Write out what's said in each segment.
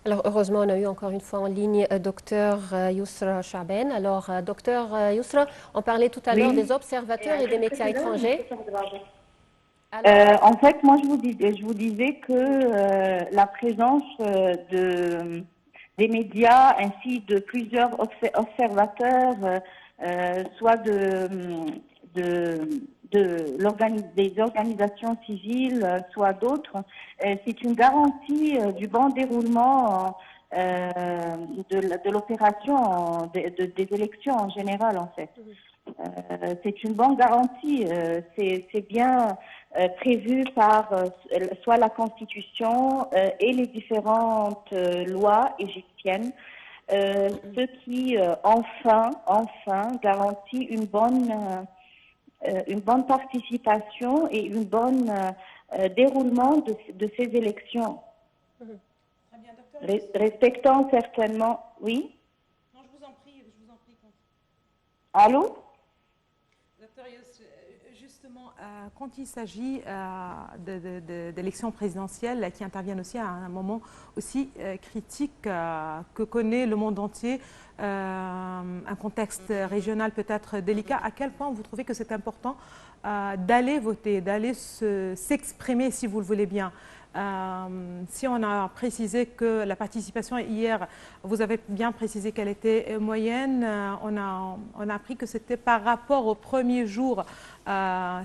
Alors, heureusement, on a eu encore une fois en ligne Docteur Yousra Chaben. Alors, Docteur Yousra, on parlait tout à l'heure des Oui. observateurs et des médias étrangers. En fait, moi, je vous disais que la présence des médias ainsi de plusieurs observateurs, soit des organisations civiles, soit d'autres, c'est une garantie du bon déroulement de l'opération des élections en général, en fait. C'est une bonne garantie. C'est bien prévu par soit la Constitution et les différentes lois égyptiennes, ce qui enfin garantit une bonne participation et une bonne déroulement de ces élections. Très bien, docteur. Respectant certainement, oui. Non, je vous en prie, Allô? Docteur Yos, justement, quand il s'agit d'élections présidentielles qui interviennent aussi à un moment aussi critique que connaît le monde entier, un contexte régional peut-être délicat, à quel point vous trouvez que c'est important d'aller voter, d'aller s'exprimer si vous le voulez bien? Si on a précisé que la participation hier, vous avez bien précisé qu'elle était moyenne, on a appris que c'était par rapport au premier jour,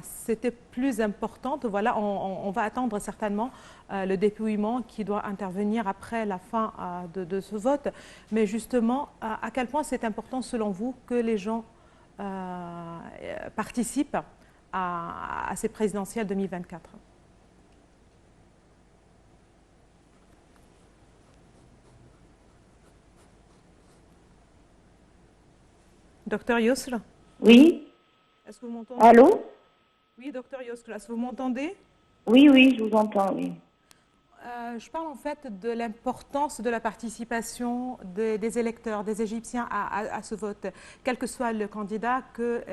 c'était plus important. Voilà, on va attendre certainement le dépouillement qui doit intervenir après la fin de ce vote. Mais justement, à quel point c'est important selon vous que les gens participent à ces présidentielles 2024? Docteur Yousra? Oui. Est-ce que vous m'entendez? Allô? Oui, docteur Yousra, est-ce que vous m'entendez? Oui, je vous entends, oui. Je parle en fait de l'importance de la participation des électeurs, des Égyptiens à ce vote, quel que soit le candidat que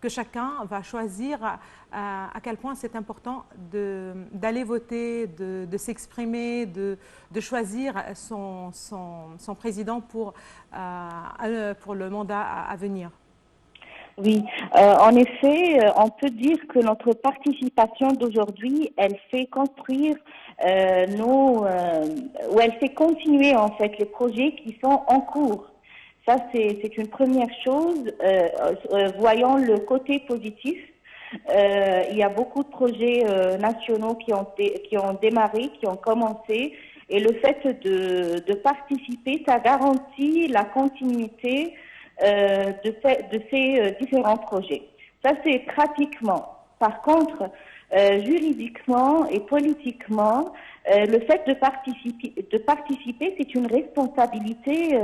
chacun va choisir, à quel point c'est important d'aller voter, de s'exprimer, de choisir son président pour le mandat à venir. Oui, en effet, on peut dire que notre participation d'aujourd'hui, elle fait construire ou elle fait continuer en fait les projets qui sont en cours. Ça, c'est une première chose. Voyons le côté positif. Il y a beaucoup de projets nationaux qui ont démarré, qui ont commencé. Et le fait de participer, ça garantit la continuité de ces différents projets. Ça, c'est pratiquement. Par contre, juridiquement et politiquement, le fait de participer, c'est une responsabilité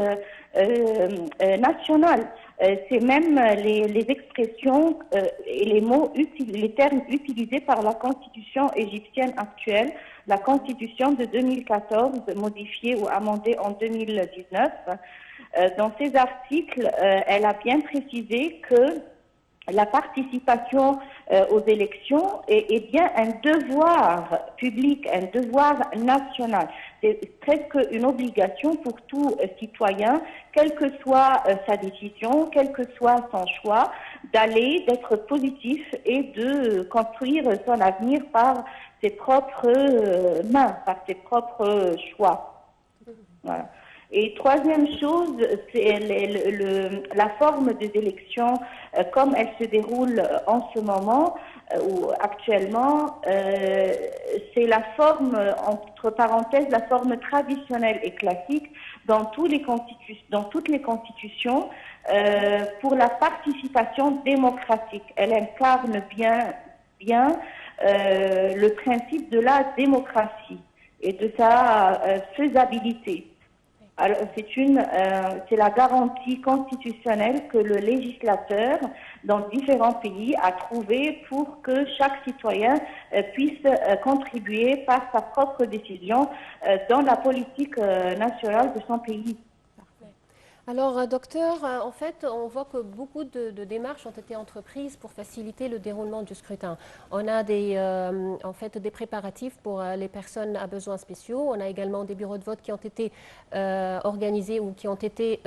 nationale. C'est même les expressions et les mots, les termes utilisés par la constitution égyptienne actuelle, la constitution de 2014, modifiée ou amendée en 2019. Dans ces articles, elle a bien précisé que la participation aux élections est bien un devoir public, un devoir national. C'est presque une obligation pour tout citoyen, quelle que soit sa décision, quel que soit son choix, d'être positif et de construire son avenir par ses propres mains, par ses propres choix. Voilà. Et troisième chose, c'est la forme des élections, comme elle se déroule en ce moment ou actuellement, c'est la forme, entre parenthèses, la forme traditionnelle et classique dans toutes les constitutions pour la participation démocratique. Elle incarne bien le principe de la démocratie et de sa faisabilité. Alors, c'est la garantie constitutionnelle que le législateur dans différents pays a trouvée pour que chaque citoyen puisse contribuer par sa propre décision dans la politique nationale de son pays. Parfait. Alors, docteur, en fait, on voit que beaucoup de démarches ont été entreprises pour faciliter le déroulement du scrutin. On a en fait, des préparatifs pour les personnes à besoins spéciaux. On a également des bureaux de vote qui ont été organisés ou qui ont été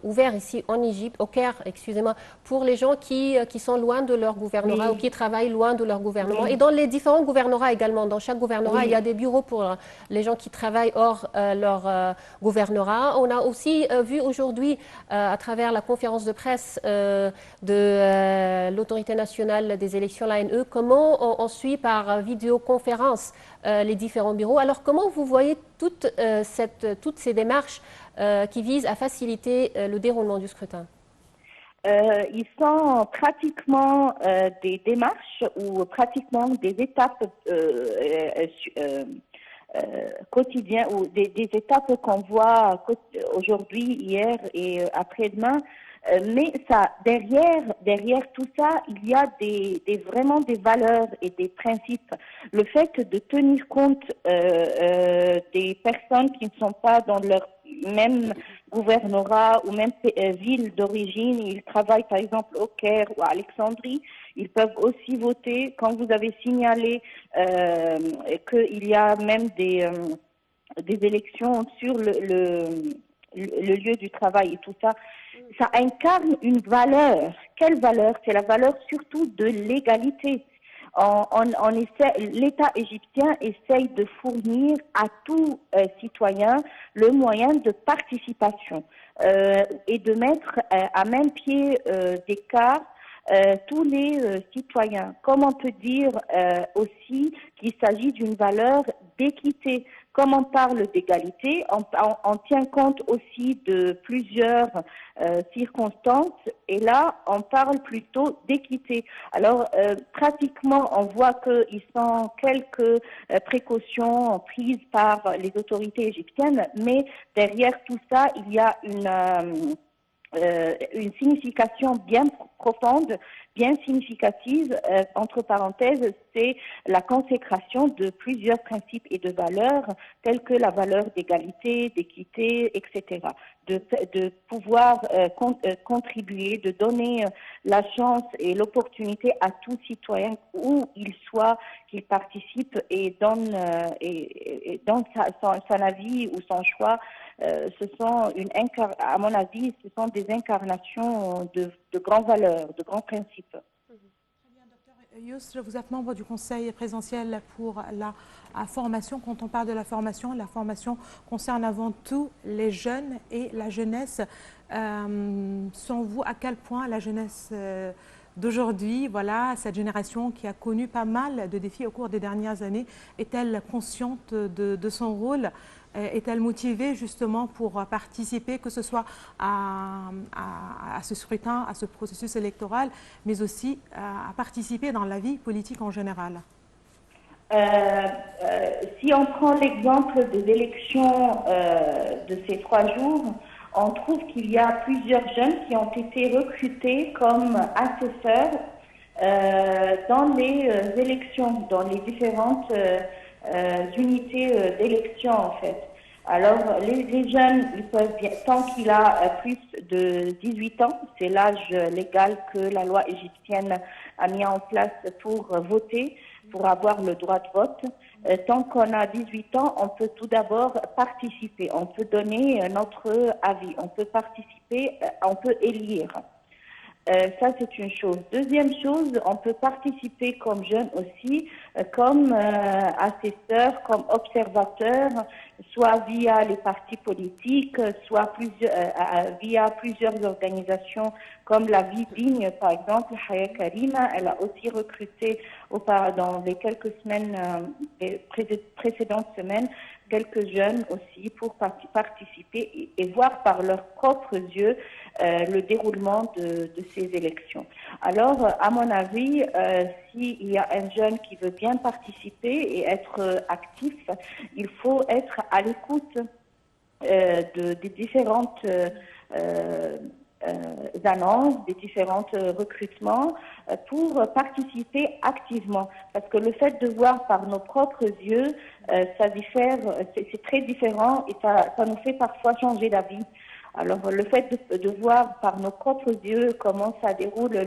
ouverts ici en Égypte, au Caire, excusez-moi, pour les gens qui sont loin de leur gouvernorat Oui. ou qui travaillent loin de leur gouvernement. Oui. Et dans les différents gouvernorats également, dans chaque gouvernorat, Oui. il y a des bureaux pour les gens qui travaillent hors leur gouvernorat. On a aussi vu aujourd'hui, à travers la conférence de presse de l'autorité nationale des élections, l'ANE, comment on suit par vidéoconférence les différents bureaux. Alors, comment vous voyez toutes ces démarches qui visent à faciliter le déroulement du scrutin? Ils sont pratiquement des démarches ou pratiquement des étapes quotidiennes ou des étapes qu'on voit aujourd'hui, hier et après-demain. Mais ça, derrière tout ça, il y a vraiment des valeurs et des principes. Le fait de tenir compte des personnes qui ne sont pas dans leur même gouvernorat ou même ville d'origine, ils travaillent par exemple au Caire ou à Alexandrie, ils peuvent aussi voter. Quand vous avez signalé qu'il y a même des élections sur le lieu du travail et tout ça, ça incarne une valeur. Quelle valeur? C'est la valeur surtout de l'égalité. L'État égyptien essaye de fournir à tout citoyen le moyen de participation et de mettre à même pied d'écart tous les citoyens. Comme on peut dire aussi qu'il s'agit d'une valeur d'équité. Comme on parle d'égalité, on tient compte aussi de plusieurs circonstances et là, on parle plutôt d'équité. Alors, pratiquement, on voit qu'il sont quelques précautions prises par les autorités égyptiennes, mais derrière tout ça, il y a une signification bien profonde, bien significative. Entre parenthèses, c'est la consécration de plusieurs principes et de valeurs telles que la valeur d'égalité, d'équité, etc. De pouvoir contribuer, de donner la chance et l'opportunité à tout citoyen où il soit qu'il participe et donne son avis ou son choix. À mon avis, ce sont des incarnations de grandes valeurs, de grands principes. Très bien, docteur Yousra, vous êtes membre du Conseil présidentiel pour la formation. Quand on parle de la formation concerne avant tout les jeunes et la jeunesse. Sans vous, à quel point la jeunesse d'aujourd'hui, voilà, cette génération qui a connu pas mal de défis au cours des dernières années, est-elle consciente de son rôle? Est-elle motivée justement pour participer, que ce soit à ce scrutin, à ce processus électoral, mais aussi à participer dans la vie politique en général? Si on prend l'exemple des élections de ces 3 jours, on trouve qu'il y a plusieurs jeunes qui ont été recrutés comme assesseurs dans les élections, dans les différentes unités d'élection en fait. Alors les jeunes, ils peuvent bien, tant qu'il a plus de 18 ans, c'est l'âge légal que la loi égyptienne a mis en place pour voter, pour avoir le droit de vote. Tant qu'on a 18 ans, on peut tout d'abord participer, on peut donner notre avis, on peut participer, on peut élire. Ça, c'est une chose. Deuxième chose, on peut participer comme jeune aussi, comme assesseur, comme observateur, soit via les partis politiques, soit via plusieurs organisations comme la Vie Digne, par exemple. Haya Karima, elle a aussi recruté dans les quelques semaines, les précédentes semaines, quelques jeunes aussi pour participer et voir par leurs propres yeux le déroulement de ces élections. Alors, à mon avis, s'il y a un jeune qui veut bien participer et être actif, il faut être à l'écoute des différentes annonces, des différents recrutements pour participer activement. Parce que le fait de voir par nos propres yeux, ça diffère, c'est très différent et ça nous fait parfois changer d'avis. Alors, le fait de voir par nos propres yeux comment ça déroule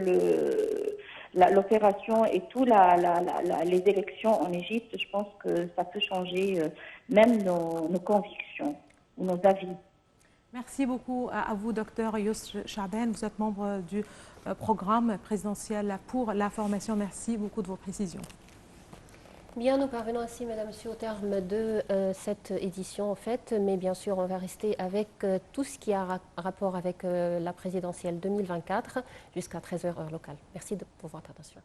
l'opération et tout les élections en Égypte, je pense que ça peut changer même nos convictions, nos avis. Merci beaucoup à vous, docteur Youssra Chaaben. Vous êtes membre du programme présidentiel pour la formation. Merci beaucoup de vos précisions. Bien, nous parvenons ainsi, Madame, au terme de cette édition, en fait, mais bien sûr, on va rester avec tout ce qui a rapport avec la présidentielle 2024 jusqu'à 13h heure locale. Merci pour votre attention.